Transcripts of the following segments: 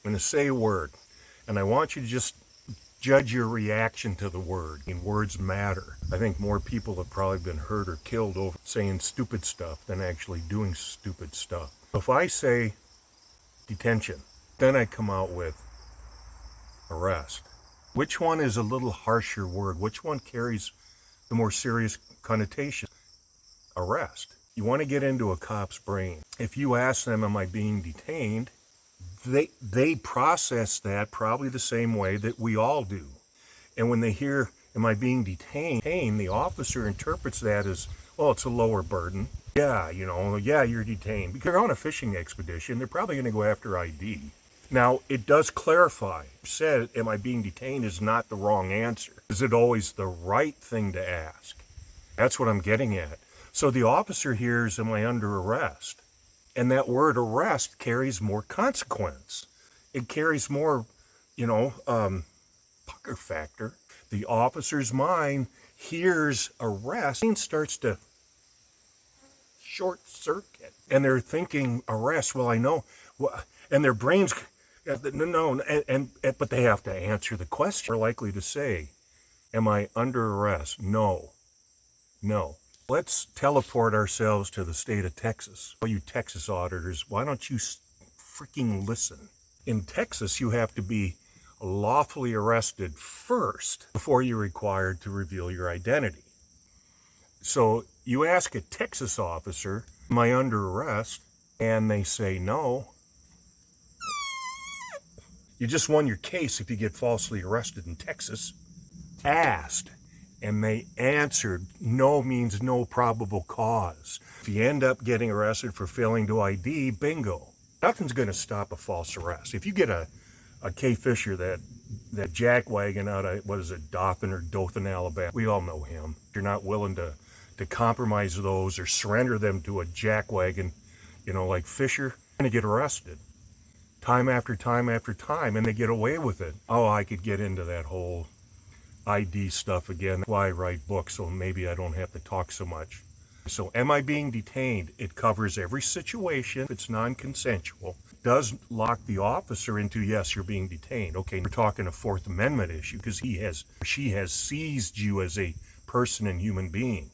I'm going to say a word, and I want you to just judge your reaction to the word. And words matter. I think more people have probably been hurt or killed over saying stupid stuff than actually doing stupid stuff. If I say detention, then I come out with arrest. Which one is a little harsher word? Which one carries the more serious connotation? Arrest. You want to get into a cop's brain. If you ask them, am I being detained? They process that probably the same way that we all do. And when they hear, am I being detained, the officer interprets that as, well, it's a lower burden. Yeah, you're detained. Because they're on a fishing expedition, they're probably going to go after ID. Now, it does clarify. Said, am I being detained is not the wrong answer. Is it always the right thing to ask? That's what I'm getting at. So the officer hears, am I under arrest? And that word arrest carries more consequence. It carries more, pucker factor. The officer's mind hears arrest and starts to short circuit. And they're thinking arrest, well, I know. And their brains, no, but they have to answer the question. They're likely to say, am I under arrest? No. Let's teleport ourselves to the state of Texas. All you Texas auditors, why don't you freaking listen? In Texas, you have to be lawfully arrested first before you're required to reveal your identity. So you ask a Texas officer, am I under arrest? And they say no. You just won your case if you get falsely arrested in Texas. Asked. And they answered, no means no probable cause. If you end up getting arrested for failing to ID, bingo. Nothing's going to stop a false arrest. If you get a K. Fisher, that jackwagon out of, Dothan, Alabama, we all know him. You're not willing to compromise those or surrender them to a jackwagon, like Fisher, you're going to get arrested. Time after time after time, and they get away with it. Oh, I could get into that whole ID stuff again. That's why I write books, so maybe I don't have to talk so much. So am I being detained? It covers every situation. If it's non-consensual, it does lock the officer into, yes, you're being detained. Okay, we're talking a Fourth Amendment issue because she has seized you as a person and human being.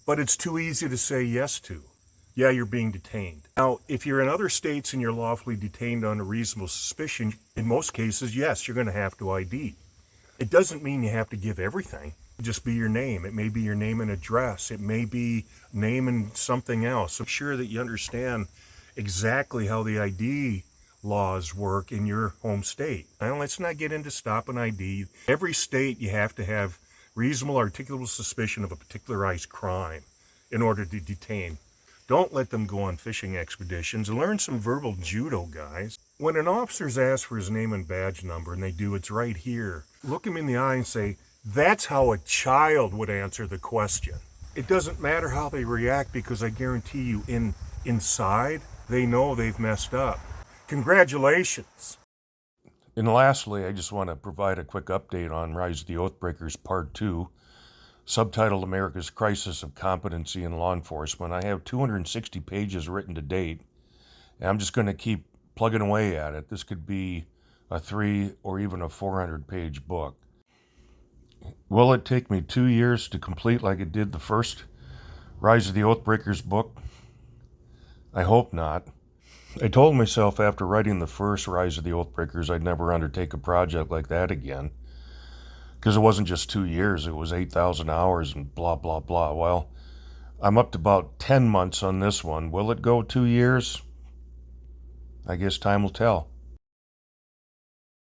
But it's too easy to say yes to. Yeah, you're being detained. Now, if you're in other states and you're lawfully detained on a reasonable suspicion, in most cases, yes, you're going to have to ID. It doesn't mean you have to give everything. Just be your name. It may be your name and address. It may be name and something else. So make sure that you understand exactly how the ID laws work in your home state. Now, let's not get into stop and ID. Every state, you have to have reasonable articulable suspicion of a particularized crime in order to detain. Don't let them go on fishing expeditions. Learn some verbal judo, guys. When an officer's asked for his name and badge number, and they do, it's right here. Look him in the eye and say, that's how a child would answer the question. It doesn't matter how they react because I guarantee you inside, they know they've messed up. Congratulations. And lastly, I just want to provide a quick update on Rise of the Oathbreakers Part 2, subtitled America's Crisis of Competency in Law Enforcement. I have 260 pages written to date, and I'm just going to keep plugging away at it. This could be a 300 or even a 400-page book. Will it take me 2 years to complete like it did the first Rise of the Oathbreakers book? I hope not. I told myself after writing the first Rise of the Oathbreakers I'd never undertake a project like that again. Because it wasn't just 2 years, it was 8,000 hours and blah, blah, blah. Well, I'm up to about 10 months on this one. Will it go 2 years? I guess time will tell.